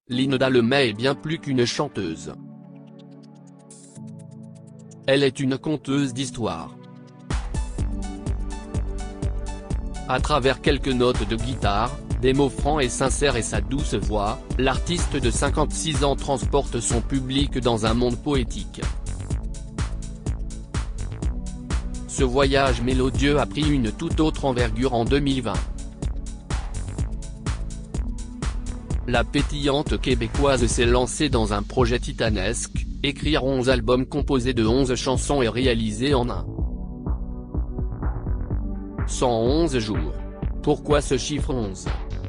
Linda Lemay est bien plus qu'une chanteuse. Elle est une conteuse d'histoire. À travers quelques notes de guitare, des mots francs et sincères et sa douce voix, l'artiste de 56 ans transporte son public dans un monde poétique. Ce voyage mélodieux a pris une toute autre envergure en 2020. La pétillante québécoise s'est lancée dans un projet titanesque, écrire 11 albums composés de 11 chansons et réalisés en 111 jours. Pourquoi ce chiffre 11 ?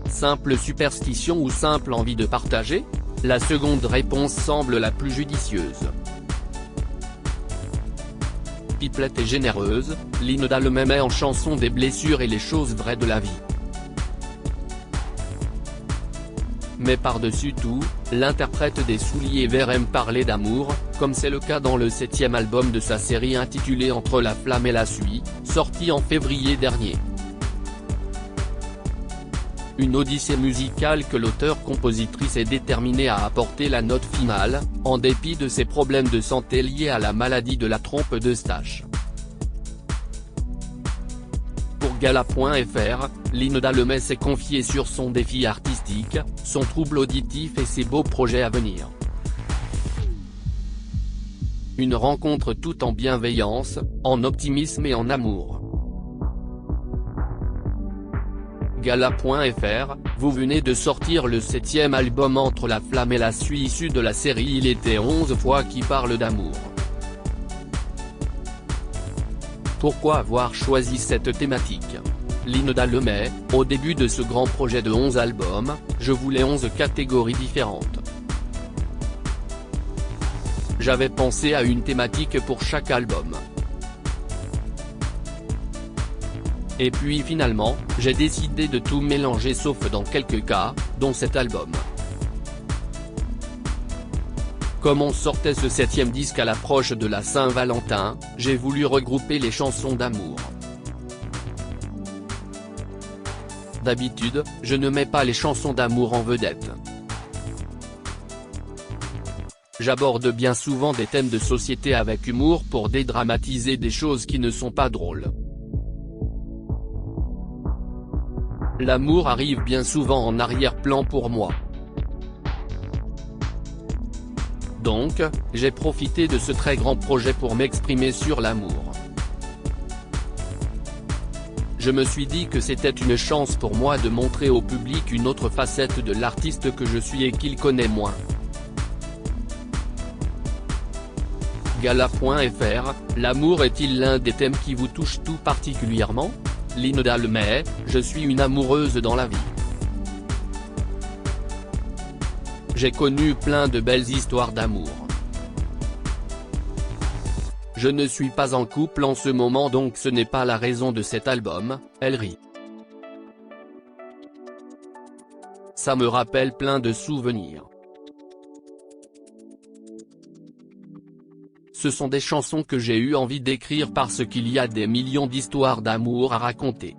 Simple superstition ou simple envie de partager ? La seconde réponse semble la plus judicieuse. Pipelette et généreuse, Linda Lemay met en chanson des blessures et les choses vraies de la vie. Mais par-dessus tout, l'interprète des Souliers Verts aime parler d'amour, comme c'est le cas dans le 7e album de sa série intitulé Entre la flamme et la suie, sorti en février dernier. Une odyssée musicale que l'auteure-compositrice est déterminée à apporter la note finale, en dépit de ses problèmes de santé liés à la maladie de la trompe d'Eustache. Pour Gala.fr, Linda Lemay s'est confiée sur son défi artistique, son trouble auditif et ses beaux projets à venir. Une rencontre toute en bienveillance, en optimisme et en amour. Gala.fr, vous venez de sortir le 7e album Entre la flamme et la suie issu de la série Il était 11 fois qui parle d'amour. Pourquoi avoir choisi cette thématique ? Linda Lemay, au début de ce grand projet de 11 albums, je voulais 11 catégories différentes. J'avais pensé à une thématique pour chaque album. Et puis finalement, j'ai décidé de tout mélanger sauf dans quelques cas, dont cet album. Comme on sortait ce 7e disque à l'approche de la Saint-Valentin, j'ai voulu regrouper les chansons d'amour. D'habitude, je ne mets pas les chansons d'amour en vedette. J'aborde bien souvent des thèmes de société avec humour pour dédramatiser des choses qui ne sont pas drôles. L'amour arrive bien souvent en arrière-plan pour moi. Donc, j'ai profité de ce très grand projet pour m'exprimer sur l'amour. Je me suis dit que c'était une chance pour moi de montrer au public une autre facette de l'artiste que je suis et qu'il connaît moins. Gala.fr, l'amour est-il l'un des thèmes qui vous touche tout particulièrement ? Linda Lemay, je suis une amoureuse dans la vie. J'ai connu plein de belles histoires d'amour. Je ne suis pas en couple en ce moment donc ce n'est pas la raison de cet album, elle rit. Ça me rappelle plein de souvenirs. Ce sont des chansons que j'ai eu envie d'écrire parce qu'il y a des millions d'histoires d'amour à raconter.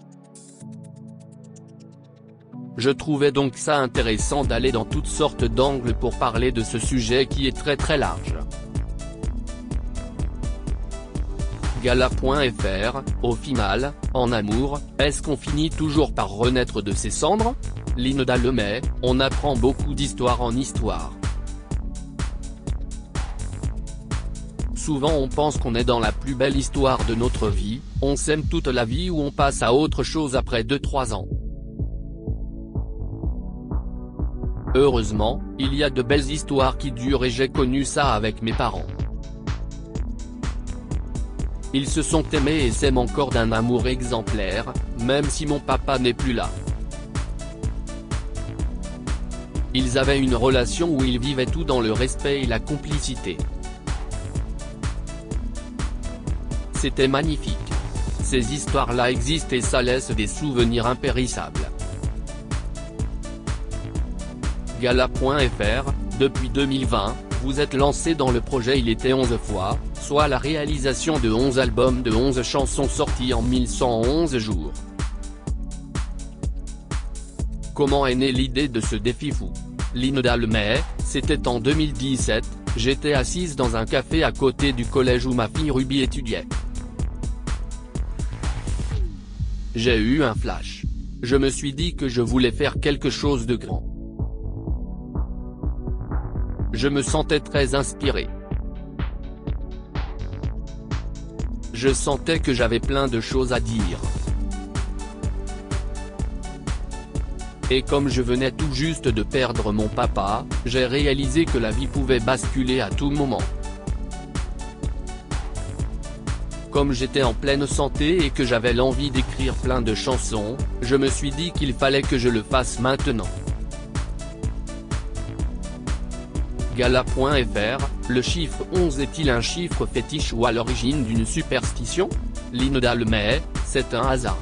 Je trouvais donc ça intéressant d'aller dans toutes sortes d'angles pour parler de ce sujet qui est très très large. Gala.fr, au final, en amour, est-ce qu'on finit toujours par renaître de ses cendres ? Linda Lemay, on apprend beaucoup d'histoire en histoire. Souvent on pense qu'on est dans la plus belle histoire de notre vie, on s'aime toute la vie ou on passe à autre chose après 2-3 ans. Heureusement, il y a de belles histoires qui durent et j'ai connu ça avec mes parents. Ils se sont aimés et s'aiment encore d'un amour exemplaire, même si mon papa n'est plus là. Ils avaient une relation où ils vivaient tout dans le respect et la complicité. C'était magnifique. Ces histoires-là existent et ça laisse des souvenirs impérissables. Gala.fr, depuis 2020, vous êtes lancé dans le projet Il était 11 fois, soit la réalisation de 11 albums de 11 chansons sorties en 1111 jours. Comment est née l'idée de ce défi fou ? Lino Dalmet, c'était en 2017, j'étais assise dans un café à côté du collège où ma fille Ruby étudiait. J'ai eu un flash. Je me suis dit que je voulais faire quelque chose de grand. Je me sentais très inspiré. Je sentais que j'avais plein de choses à dire. Et comme je venais tout juste de perdre mon papa, j'ai réalisé que la vie pouvait basculer à tout moment. Comme j'étais en pleine santé et que j'avais l'envie d'écrire plein de chansons, je me suis dit qu'il fallait que je le fasse maintenant. Gala.fr, le chiffre 11 est-il un chiffre fétiche ou à l'origine d'une superstition? Lino Dalmet, c'est un hasard.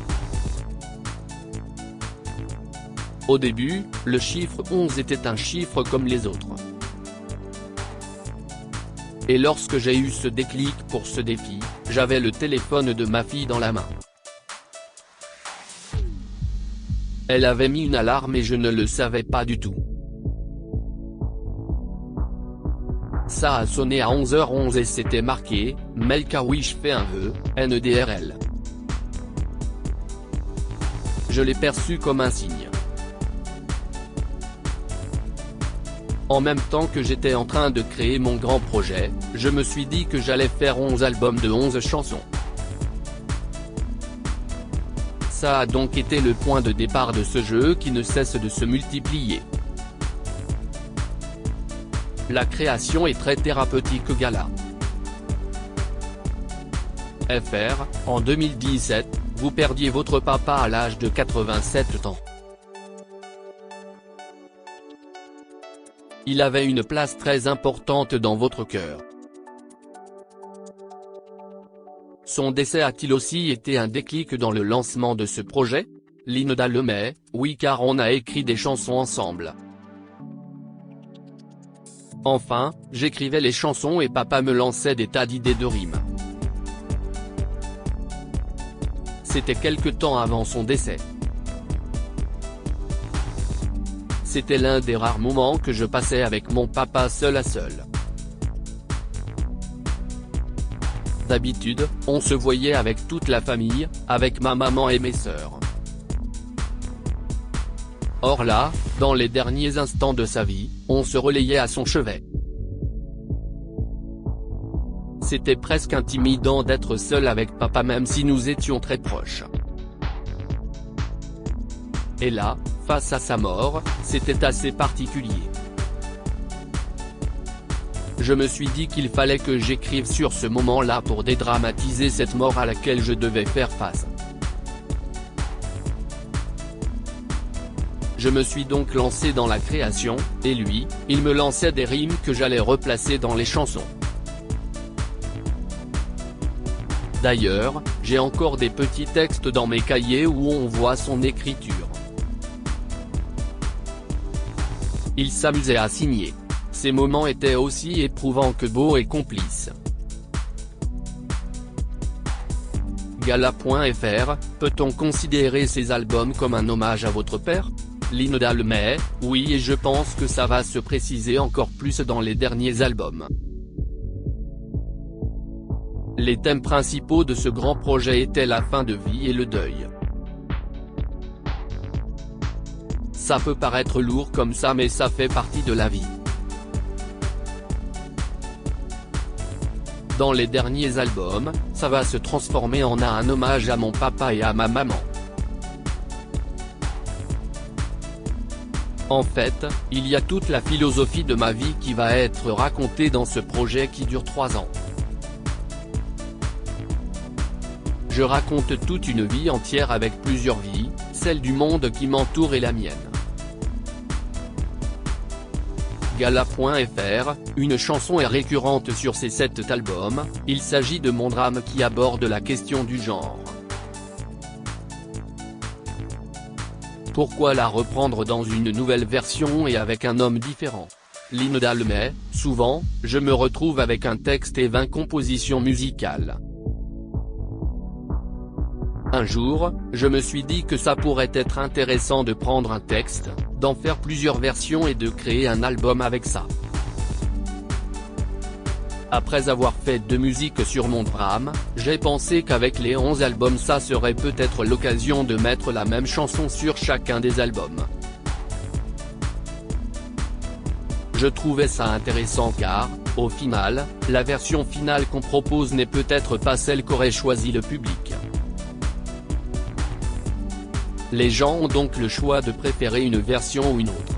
Au début, le chiffre 11 était un chiffre comme les autres. Et lorsque j'ai eu ce déclic pour ce défi, j'avais le téléphone de ma fille dans la main. Elle avait mis une alarme et je ne le savais pas du tout. Ça a sonné à 11h11 et c'était marqué « Make a wish, fais un vœu, NDRL ». Je l'ai perçu comme un signe. En même temps que j'étais en train de créer mon grand projet, je me suis dit que j'allais faire 11 albums de 11 chansons. Ça a donc été le point de départ de ce jeu qui ne cesse de se multiplier. La création est très thérapeutique. Gala. FR, en 2017, vous perdiez votre papa à l'âge de 87 ans. Il avait une place très importante dans votre cœur. Son décès a-t-il aussi été un déclic dans le lancement de ce projet? Lino Dalmet, oui, car on a écrit des chansons ensemble. Enfin, j'écrivais les chansons et papa me lançait des tas d'idées de rimes. C'était quelque temps avant son décès. C'était l'un des rares moments que je passais avec mon papa seul à seul. D'habitude, on se voyait avec toute la famille, avec ma maman et mes sœurs. Or là, dans les derniers instants de sa vie, on se relayait à son chevet. C'était presque intimidant d'être seul avec papa même si nous étions très proches. Et là, face à sa mort, c'était assez particulier. Je me suis dit qu'il fallait que j'écrive sur ce moment-là pour dédramatiser cette mort à laquelle je devais faire face. Je me suis donc lancé dans la création, et lui, il me lançait des rimes que j'allais replacer dans les chansons. D'ailleurs, j'ai encore des petits textes dans mes cahiers où on voit son écriture. Il s'amusait à signer. Ces moments étaient aussi éprouvants que beaux et complices. Gala.fr, peut-on considérer ces albums comme un hommage à votre père? Lino Dalmet, oui, et je pense que ça va se préciser encore plus dans les derniers albums. Les thèmes principaux de ce grand projet étaient la fin de vie et le deuil. Ça peut paraître lourd comme ça mais ça fait partie de la vie. Dans les derniers albums, ça va se transformer en un hommage à mon papa et à ma maman. En fait, il y a toute la philosophie de ma vie qui va être racontée dans ce projet qui dure 3 ans. Je raconte toute une vie entière avec plusieurs vies, celle du monde qui m'entoure et la mienne. Gala.fr, une chanson est récurrente sur ces 7 albums, il s'agit de Mon drame qui aborde la question du genre. Pourquoi la reprendre dans une nouvelle version et avec un homme différent? Lino Dalmet, souvent, je me retrouve avec un texte et 20 compositions musicales. Un jour, je me suis dit que ça pourrait être intéressant de prendre un texte, d'en faire plusieurs versions et de créer un album avec ça. Après avoir fait de musique sur mon drame, j'ai pensé qu'avec les 11 albums ça serait peut-être l'occasion de mettre la même chanson sur chacun des albums. Je trouvais ça intéressant car, au final, la version finale qu'on propose n'est peut-être pas celle qu'aurait choisi le public. Les gens ont donc le choix de préférer une version ou une autre.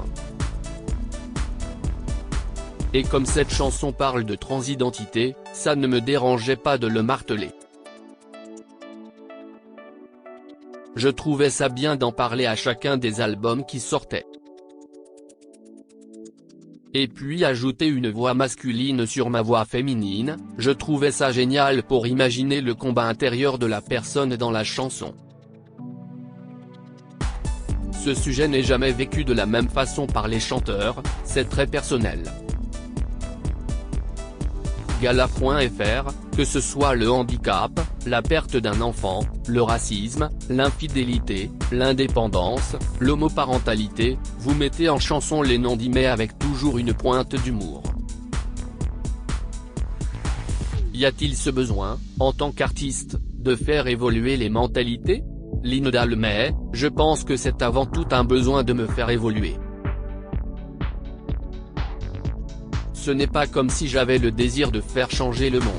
Et comme cette chanson parle de transidentité, ça ne me dérangeait pas de le marteler. Je trouvais ça bien d'en parler à chacun des albums qui sortaient. Et puis ajouter une voix masculine sur ma voix féminine, je trouvais ça génial pour imaginer le combat intérieur de la personne dans la chanson. Ce sujet n'est jamais vécu de la même façon par les chanteurs, c'est très personnel. Gala.fr, que ce soit le handicap, la perte d'un enfant, le racisme, l'infidélité, l'indépendance, l'homoparentalité, vous mettez en chanson les non-dits mais avec toujours une pointe d'humour. Y a-t-il ce besoin, en tant qu'artiste, de faire évoluer les mentalités ? Linda Lemay, je pense que c'est avant tout un besoin de me faire évoluer. Ce n'est pas comme si j'avais le désir de faire changer le monde.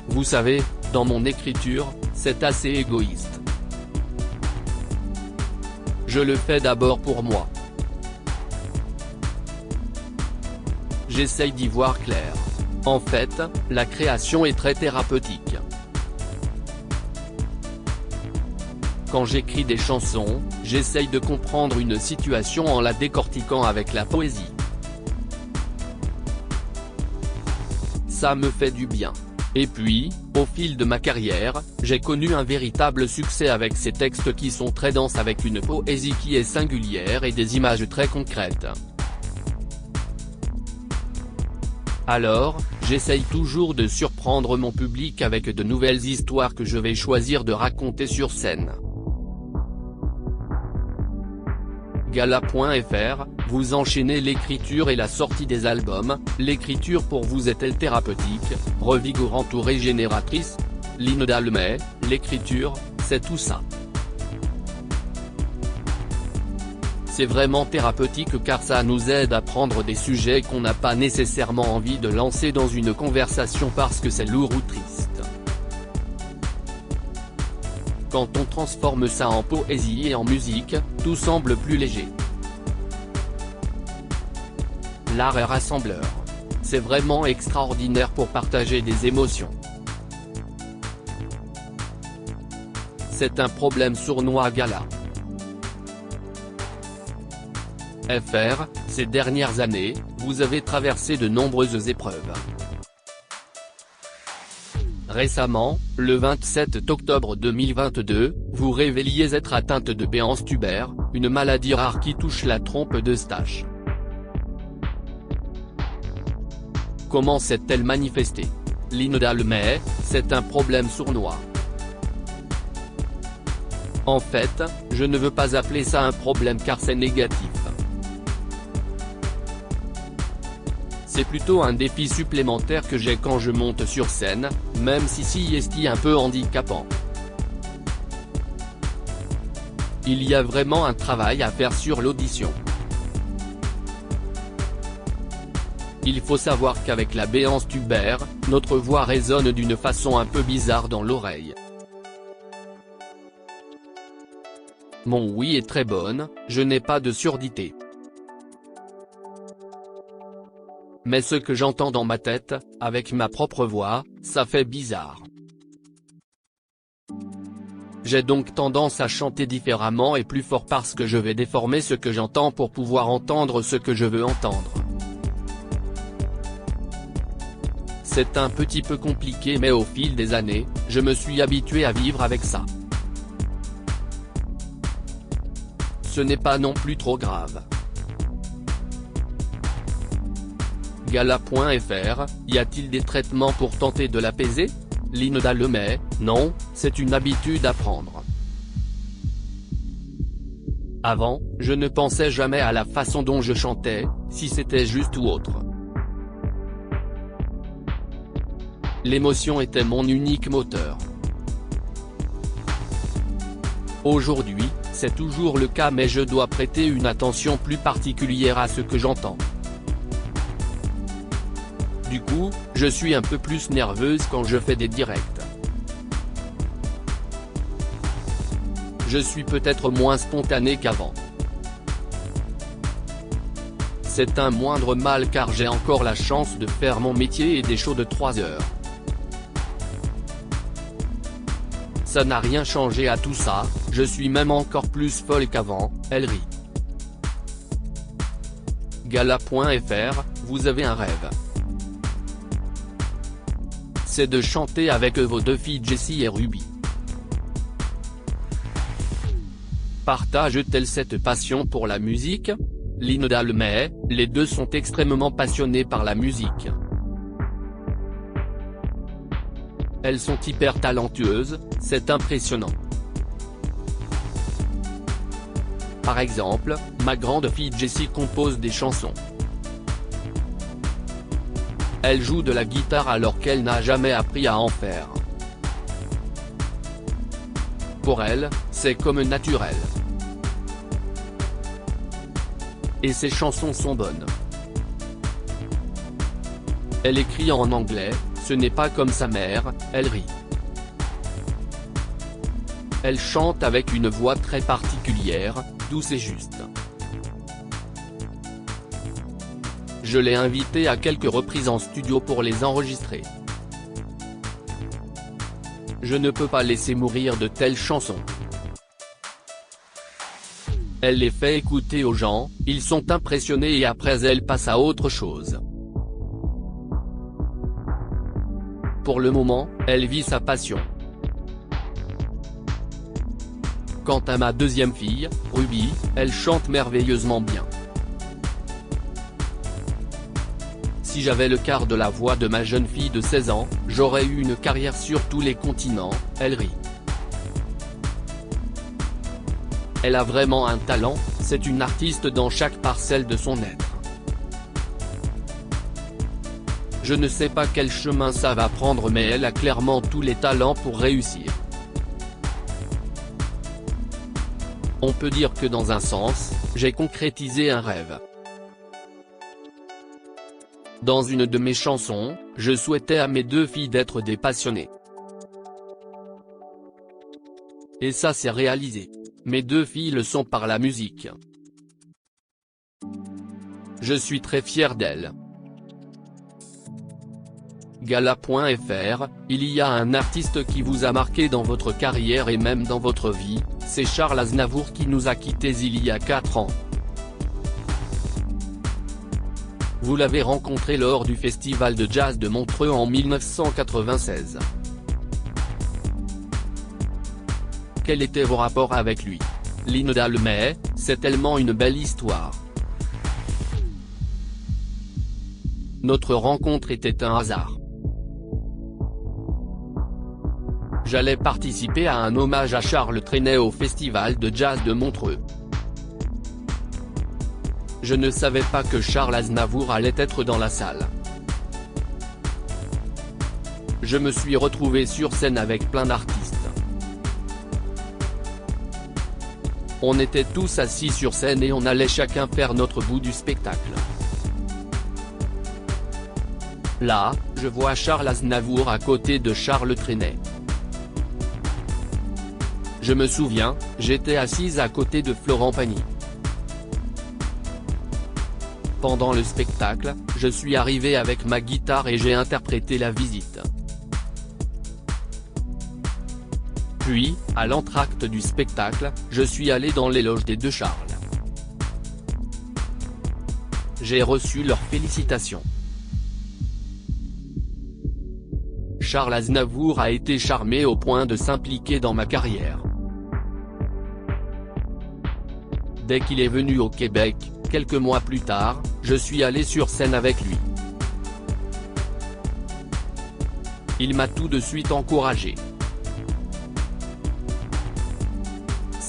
Vous savez, dans mon écriture, c'est assez égoïste. Je le fais d'abord pour moi. J'essaye d'y voir clair. En fait, la création est très thérapeutique. Quand j'écris des chansons, j'essaye de comprendre une situation en la décortiquant avec la poésie. Ça me fait du bien. Et puis, au fil de ma carrière, j'ai connu un véritable succès avec ces textes qui sont très denses avec une poésie qui est singulière et des images très concrètes. Alors, j'essaye toujours de surprendre mon public avec de nouvelles histoires que je vais choisir de raconter sur scène. Gala.fr, vous enchaînez l'écriture et la sortie des albums, l'écriture pour vous est-elle thérapeutique, revigorante ou régénératrice ? Linda Lemay, l'écriture, c'est tout ça. C'est vraiment thérapeutique car ça nous aide à prendre des sujets qu'on n'a pas nécessairement envie de lancer dans une conversation parce que c'est lourd ou triste. Quand on transforme ça en poésie et en musique, tout semble plus léger. L'art est rassembleur. C'est vraiment extraordinaire pour partager des émotions. C'est un problème sournois Gala. FR, ces dernières années, vous avez traversé de nombreuses épreuves. Récemment, le 27 octobre 2022, vous révéliez être atteinte de béance tubaire, une maladie rare qui touche la trompe d'Eustache. Comment s'est-elle manifestée ? Linda Lemay, c'est un problème sournois. En fait, je ne veux pas appeler ça un problème car c'est négatif. C'est plutôt un défi supplémentaire que j'ai quand je monte sur scène, même si c'est un peu handicapant. Il y a vraiment un travail à faire sur l'audition. Il faut savoir qu'avec la béance tubaire, notre voix résonne d'une façon un peu bizarre dans l'oreille. Mon oui est très bonne, je n'ai pas de surdité. Mais ce que j'entends dans ma tête, avec ma propre voix, ça fait bizarre. J'ai donc tendance à chanter différemment et plus fort parce que je vais déformer ce que j'entends pour pouvoir entendre ce que je veux entendre. C'est un petit peu compliqué mais au fil des années, je me suis habitué à vivre avec ça. Ce n'est pas non plus trop grave. Gala.fr, y a-t-il des traitements pour tenter de l'apaiser ? Linda Lemay, non, c'est une habitude à prendre. Avant, je ne pensais jamais à la façon dont je chantais, si c'était juste ou autre. L'émotion était mon unique moteur. Aujourd'hui, c'est toujours le cas, mais je dois prêter une attention plus particulière à ce que j'entends. Du coup, je suis un peu plus nerveuse quand je fais des directs. Je suis peut-être moins spontanée qu'avant. C'est un moindre mal car j'ai encore la chance de faire mon métier et des shows de 3 heures. Ça n'a rien changé à tout ça, je suis même encore plus folle qu'avant, elle rit. Gala.fr, vous avez un rêve. C'est de chanter avec vos deux filles Jessie et Ruby. Partage-t-elle cette passion pour la musique? Line Dalmet, les deux sont extrêmement passionnés par la musique. Elles sont hyper talentueuses, c'est impressionnant. Par exemple, ma grande fille Jessie compose des chansons. Elle joue de la guitare alors qu'elle n'a jamais appris à en faire. Pour elle, c'est comme naturel. Et ses chansons sont bonnes. Elle écrit en anglais, ce n'est pas comme sa mère, elle rit. Elle chante avec une voix très particulière, douce et juste. Je l'ai invitée à quelques reprises en studio pour les enregistrer. Je ne peux pas laisser mourir de telles chansons. Elle les fait écouter aux gens, ils sont impressionnés et après elle passe à autre chose. Pour le moment, elle vit sa passion. Quant à ma deuxième fille, Ruby, elle chante merveilleusement bien. Si j'avais le quart de la voix de ma jeune fille de 16 ans, j'aurais eu une carrière sur tous les continents, elle rit. Elle a vraiment un talent, c'est une artiste dans chaque parcelle de son être. Je ne sais pas quel chemin ça va prendre mais elle a clairement tous les talents pour réussir. On peut dire que dans un sens, j'ai concrétisé un rêve. Dans une de mes chansons, je souhaitais à mes deux filles d'être des passionnées. Et ça s'est réalisé. Mes deux filles le sont par la musique. Je suis très fier d'elles. Gala.fr, il y a un artiste qui vous a marqué dans votre carrière et même dans votre vie, c'est Charles Aznavour qui nous a quittés il y a 4 ans. Vous l'avez rencontré lors du Festival de Jazz de Montreux en 1996. Quel était vos rapports avec lui? Line Dalmet, c'est tellement une belle histoire. Notre rencontre était un hasard. J'allais participer à un hommage à Charles Trenet au Festival de Jazz de Montreux. Je ne savais pas que Charles Aznavour allait être dans la salle. Je me suis retrouvé sur scène avec plein d'artistes. On était tous assis sur scène et on allait chacun faire notre bout du spectacle. Là, je vois Charles Aznavour à côté de Charles Trenet. Je me souviens, j'étais assise à côté de Florent Pagny. Pendant le spectacle, je suis arrivé avec ma guitare et j'ai interprété La Visite. Puis, à l'entracte du spectacle, je suis allé dans l'éloge des deux Charles. J'ai reçu leurs félicitations. Charles Aznavour a été charmé au point de s'impliquer dans ma carrière. Dès qu'il est venu au Québec, quelques mois plus tard, je suis allé sur scène avec lui. Il m'a tout de suite encouragé.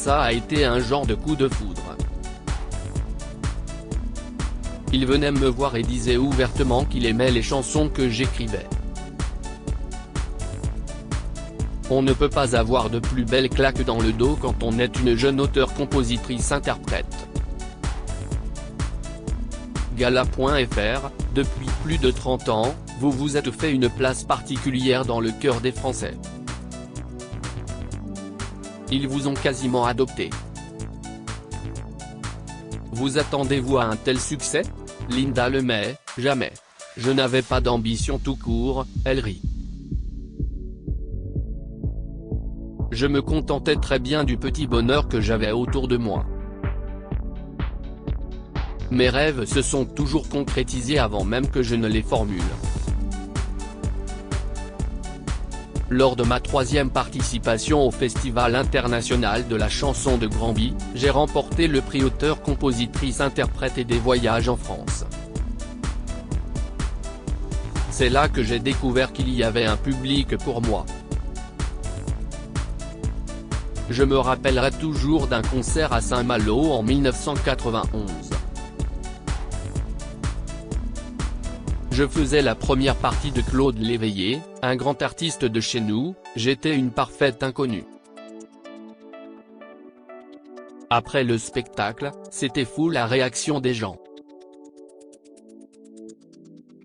Ça a été un genre de coup de foudre. Il venait me voir et disait ouvertement qu'il aimait les chansons que j'écrivais. On ne peut pas avoir de plus belle claque dans le dos quand on est une jeune auteure-compositrice-interprète. Gala.fr, depuis plus de 30 ans, vous vous êtes fait une place particulière dans le cœur des Français. Ils vous ont quasiment adopté. Vous attendez-vous à un tel succès? Linda Lemay, jamais. Je n'avais pas d'ambition tout court, elle rit. Je me contentais très bien du petit bonheur que j'avais autour de moi. Mes rêves se sont toujours concrétisés avant même que je ne les formule. Lors de ma 3e participation au Festival international de la chanson de Granby, j'ai remporté le prix auteur-compositrice-interprète et des voyages en France. C'est là que j'ai découvert qu'il y avait un public pour moi. Je me rappellerai toujours d'un concert à Saint-Malo en 1991. Je faisais la première partie de Claude Léveillé, un grand artiste de chez nous, j'étais une parfaite inconnue. Après le spectacle, c'était fou la réaction des gens.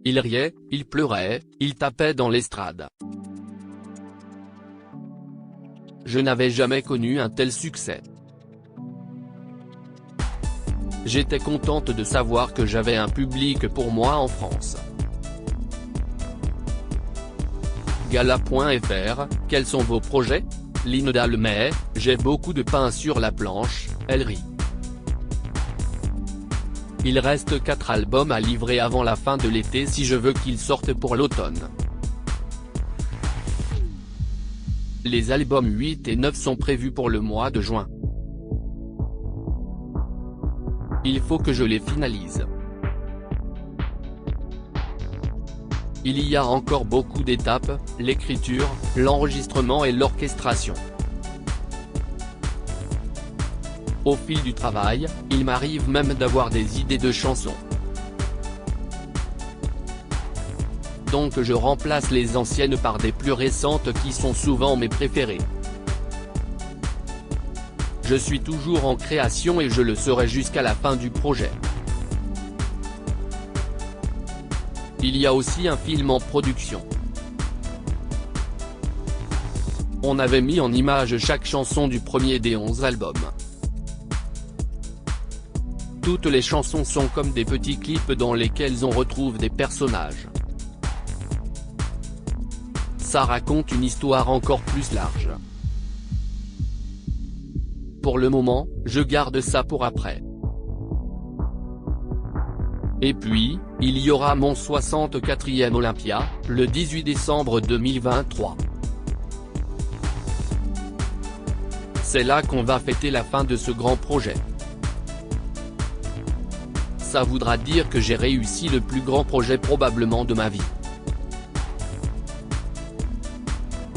Ils riaient, ils pleuraient, ils tapaient dans l'estrade. Je n'avais jamais connu un tel succès. J'étais contente de savoir que j'avais un public pour moi en France. Gala.fr, quels sont vos projets? Linda Lemay, j'ai beaucoup de pain sur la planche, elle rit. Il reste 4 albums à livrer avant la fin de l'été si je veux qu'ils sortent pour l'automne. Les albums 8 et 9 sont prévus pour le mois de juin. Il faut que je les finalise. Il y a encore beaucoup d'étapes, l'écriture, l'enregistrement et l'orchestration. Au fil du travail, il m'arrive même d'avoir des idées de chansons. Donc je remplace les anciennes par des plus récentes qui sont souvent mes préférées. Je suis toujours en création et je le serai jusqu'à la fin du projet. Il y a aussi un film en production. On avait mis en image chaque chanson du premier des 11 albums. Toutes les chansons sont comme des petits clips dans lesquels on retrouve des personnages. Ça raconte une histoire encore plus large. Pour le moment, je garde ça pour après. Et puis, il y aura mon 64e Olympia, le 18 décembre 2023. C'est là qu'on va fêter la fin de ce grand projet. Ça voudra dire que j'ai réussi le plus grand projet probablement de ma vie.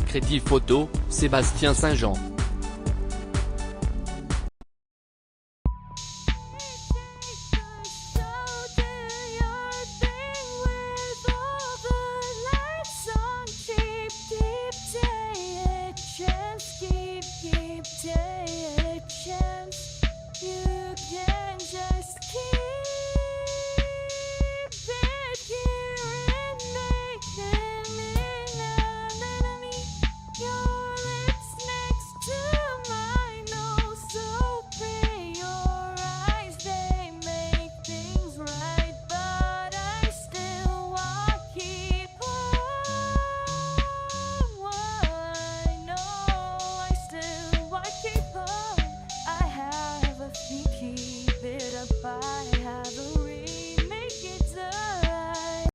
Crédit photo, Sébastien Saint-Jean.